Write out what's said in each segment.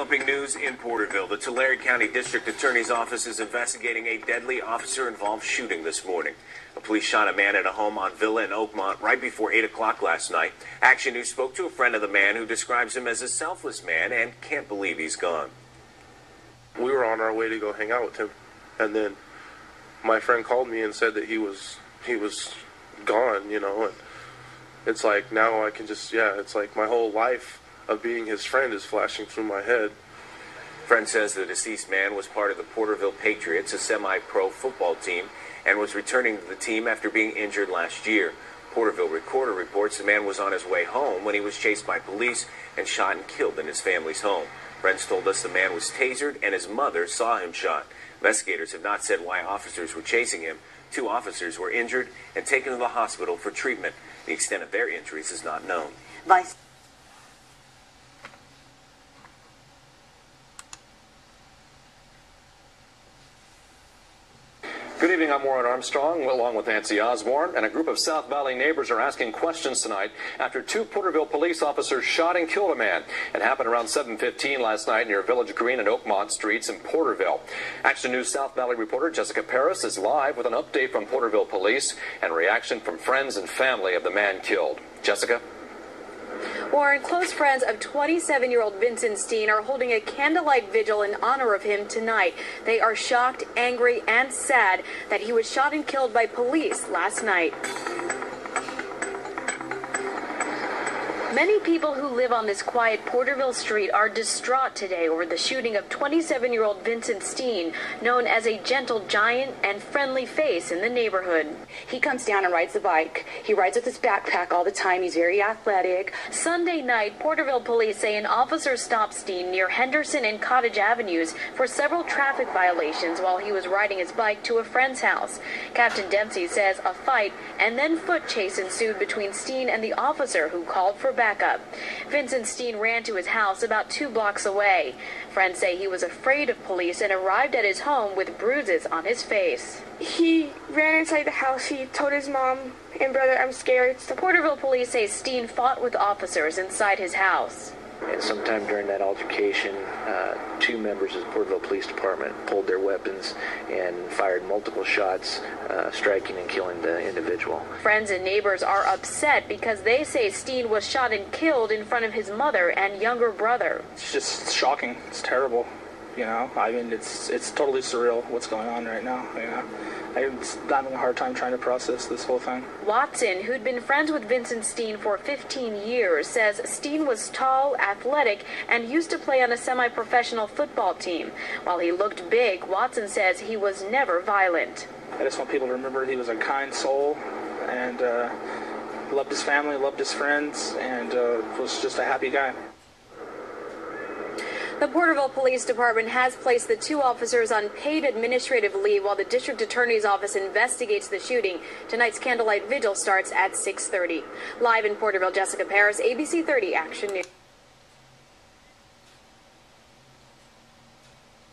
Developing news in Porterville. The Tulare County District Attorney's Office is investigating a deadly officer-involved shooting this morning. The police shot a man at a home on Villa in Oakmont right before 8 o'clock last night. Action News spoke to a friend of the man who describes him as a selfless man and can't believe he's gone. We were on our way to go hang out with him, and then my friend called me and said that he was gone, you know, and it's like now I can just, it's like my whole life of being his friend is flashing through my head. Friend says the deceased man was part of the Porterville Patriots, a semi-pro football team, and was returning to the team after being injured last year. Porterville Recorder reports the man was on his way home when he was chased by police and shot and killed in his family's home. Friends told us the man was tasered and his mother saw him shot. Investigators have not said why officers were chasing him. 2 officers were injured and taken to the hospital for treatment. The extent of their injuries is not known. Good evening, I'm Warren Armstrong, along with Nancy Osborne, and a group of South Valley neighbors are asking questions tonight after 2 Porterville police officers shot and killed a man. It happened around 7:15 last night near Village Green and Oakmont Streets in Porterville. Action News South Valley reporter Jessica Paris is live with an update from Porterville Police and reaction from friends and family of the man killed. Jessica? Warren, close friends of 27-year-old Vincent Steen are holding a candlelight vigil in honor of him tonight. They are shocked, angry, and sad that he was shot and killed by police last night. Many people who live on this quiet Porterville street are distraught today over the shooting of 27-year-old Vincent Steen, known as a gentle giant and friendly face in the neighborhood. He comes down and rides the bike. He rides with his backpack all the time. He's very athletic. Sunday night, Porterville police say an officer stopped Steen near Henderson and Cottage Avenues for several traffic violations while he was riding his bike to a friend's house. Captain Dempsey says a fight and then foot chase ensued between Steen and the officer, who called for backup. Vincent Steen ran to his house about 2 blocks away. Friends say he was afraid of police and arrived at his home with bruises on his face. He ran inside the house. He told his mom and brother, "I'm scared." The Porterville police say Steen fought with officers inside his house. And sometime during that altercation, 2 members of the Porterville Police Department pulled their weapons and fired multiple shots, striking and killing the individual. Friends and neighbors are upset because they say Steen was shot and killed in front of his mother and younger brother. It's just shocking. It's terrible. You know, I mean, it's totally surreal what's going on right now. You know, I'm having a hard time trying to process this whole thing. Watson, who'd been friends with Vincent Steen for 15 years, says Steen was tall, athletic, and used to play on a semi-professional football team. While he looked big, Watson says he was never violent. I just want people to remember he was a kind soul and loved his family, loved his friends, and was just a happy guy. The Porterville Police Department has placed the 2 officers on paid administrative leave while the District Attorney's Office investigates the shooting. Tonight's candlelight vigil starts at 6:30. Live in Porterville, Jessica Paris, ABC 30 Action News.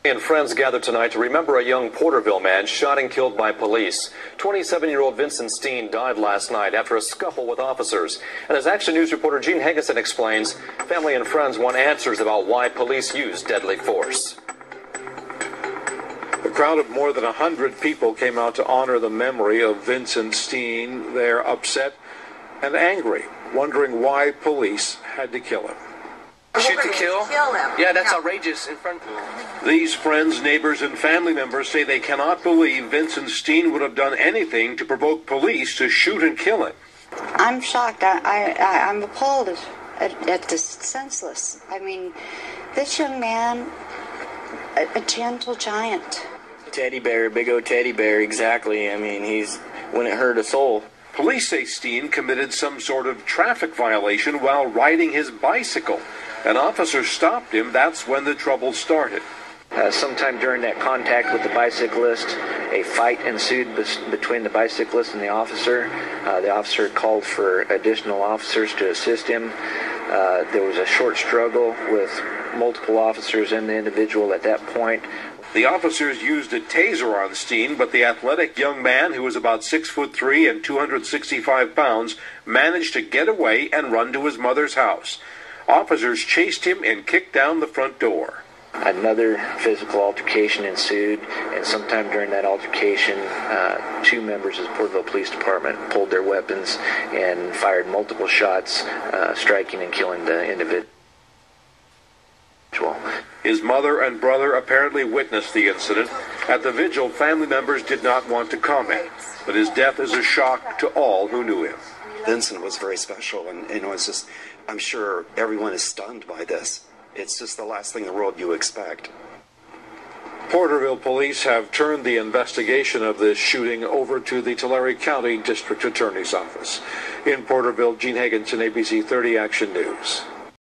And friends gathered tonight to remember a young Porterville man shot and killed by police. 27-year-old Vincent Steen died last night after a scuffle with officers. And as Action News reporter Gene Hageson explains, family and friends want answers about why police use deadly force. A crowd of more than 100 people came out to honor the memory of Vincent Steen. They're upset and angry, wondering why police had to kill him. Shoot to kill? Yeah, that's outrageous. In front. These friends, neighbors, and family members say they cannot believe Vincent Steen would have done anything to provoke police to shoot and kill him. I'm shocked. I'm appalled at this. Senseless. I mean, this young man, a gentle giant. Teddy bear, big old teddy bear, exactly. I mean, he's wouldn't hurt a soul. Police say Steen committed some sort of traffic violation while riding his bicycle. An officer stopped him. That's when the trouble started. Sometime during that contact with the bicyclist, a fight ensued between the bicyclist and the officer. The officer called for additional officers to assist him. There was a short struggle with multiple officers and the individual at that point. The officers used a taser on Steen, but the athletic young man, who was about 6'3" and 265 pounds, managed to get away and run to his mother's house. Officers chased him and kicked down the front door. Another physical altercation ensued, and sometime during that altercation, two members of the Porterville Police Department pulled their weapons and fired multiple shots, striking and killing the individual. His mother and brother apparently witnessed the incident. At the vigil, family members did not want to comment, but his death is a shock to all who knew him. Vincent was very special, and it's just, I'm sure everyone is stunned by this. It's just the last thing in the world you expect. Porterville police have turned the investigation of this shooting over to the Tulare County District Attorney's Office. In Porterville, Gene Higginson, ABC 30 Action News.